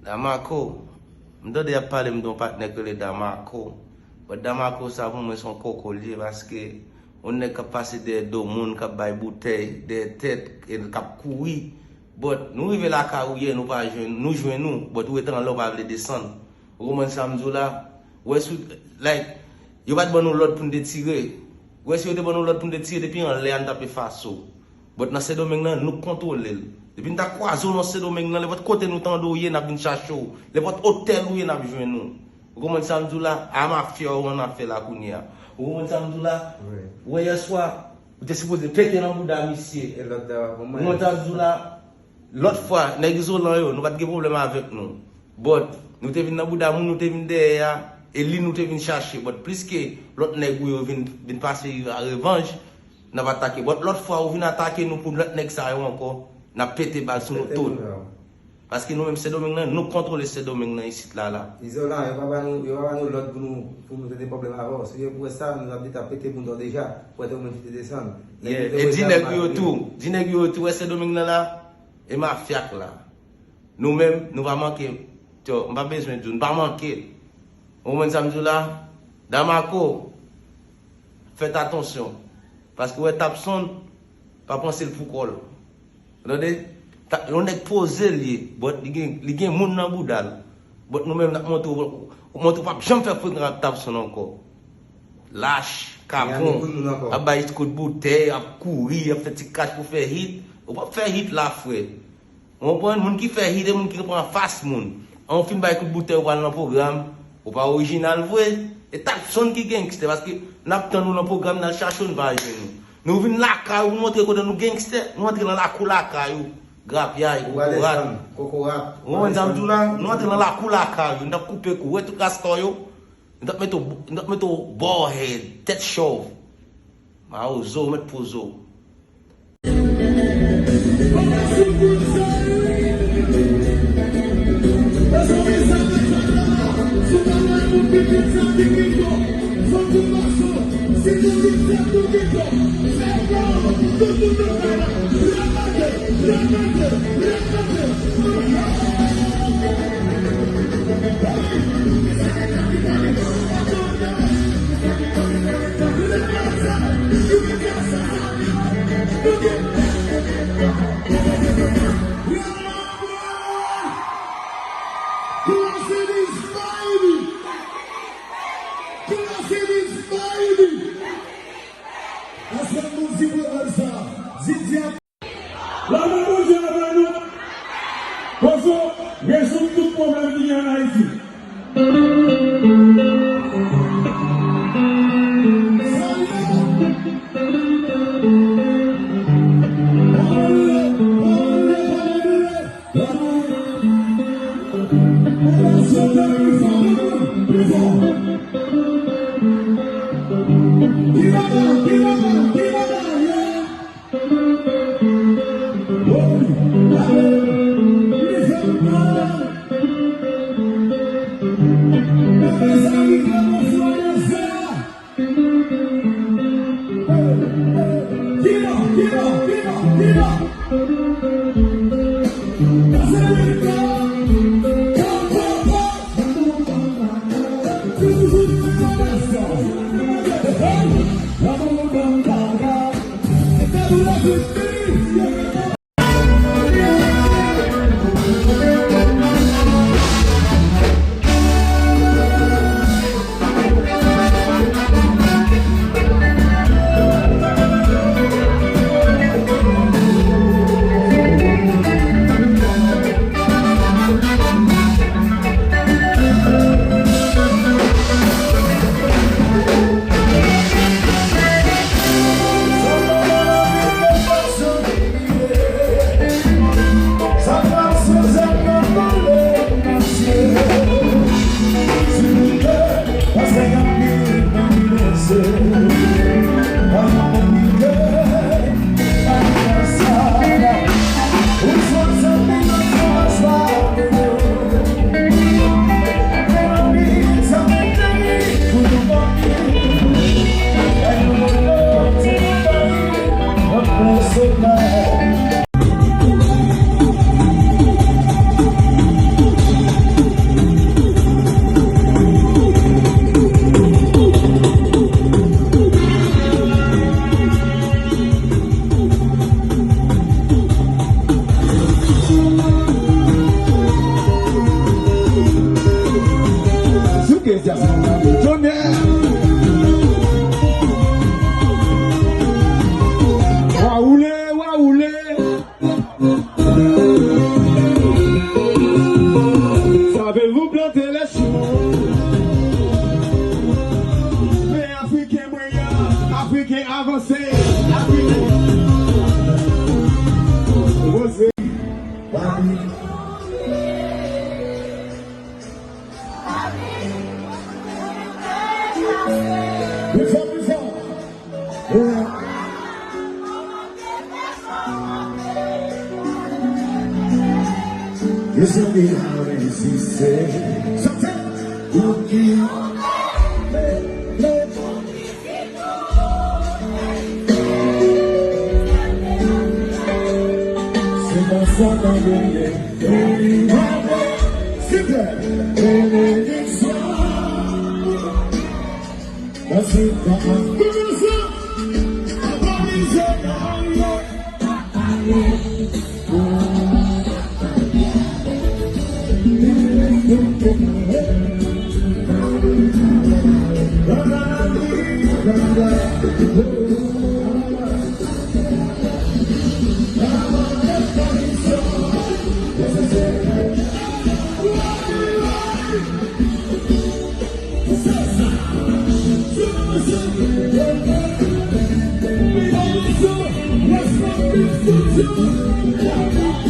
Damako, je dois parler de mon partenaire que les Damako. Mais Damako, ça pour moi, son cocolier parce que on est capable de deux monde qui bail bouteille, des têtes et qui courir. But nous arrivons là carouiller, nous pas nous jouons nous, but nous étant là pas aller descendre. Roman samedi là, ouais like yo pas de bon l'autre pour nous tirer. Ouais si yo de bon l'autre pour nous tirer depuis en l'air on taper face. But dans ce domaine là nous contrôler. Depuis nous ta croiser dans ce domaine là, les votre côté nous tando yé n'a vinn chercher. Les votre hôtel où yé n'a joindre nous. Roman samedi là, à mafia on a fait la kounia. Roman samedi là, ouais hier soir, vous êtes supposé péter dans bouda monsieur. Et l'autre samedi là l'autre fois, nous avons pas de problème avec nous. But nous sommes venus dans Bouddha, nous sommes venus derrière, et lui nous sommes venus chercher. But plus que l'autre nègre vient passer à revanche, nous avons attaqué. But l'autre fois, nous venons attaquer nous pour l'autre nègre ça encore, nous avons pété balle sur nos taux. Parce que nous-mêmes, ces domaines-là, nous contrôlons ces domaines-là ici, là. Ils sont là, ils ne vont pas nous l'autre pour nous donner des problèmes avant. Si pour ça, nous avons dit à péter pour nous déjà, pour être au moins de descendre. Et dis nègre tout, ces domaines-là. Et ma fiac là, nous-mêmes, nous va manquer. On va besoin de nous, pas manquer. Au moment samedi là, dans ma cour, faites attention. Parce que vous êtes absent, pas penser le foucault. Regardez, on est posé lié, il y a des gens dans le boudal. Nous-mêmes, on ne peut pas jamais faire pour une absent encore. Lâche, capon, à bailler coup de bouteille, à courir, à faire petit cash pour faire hit. On va faire hit là, frère. On prend un monde qui fait hit et un monde qui prend face monde. On filme avec une bouteille dans le programme. On pas original, vrai. Et t'as personne qui gangster parce que nous avons dans le programme, nous cherchons pas nous. Nous venons là, nous montrons que nous gangster, nous entrons dans la cour là, grave, y'a, cocorat. Nous entrons dans la cour là, nous avons coupé coup, tout castor yo. Nous avons mis au ball head, tête chauve. Ma ozo, met pozo. Savez-vous planter les choux? Mais Africain moyen, Africain avancé, Africain osé. It's only how they say sometimes you can't c'est ma soeur dans le lait c'est vrai bénédiction c'est pas Let's go.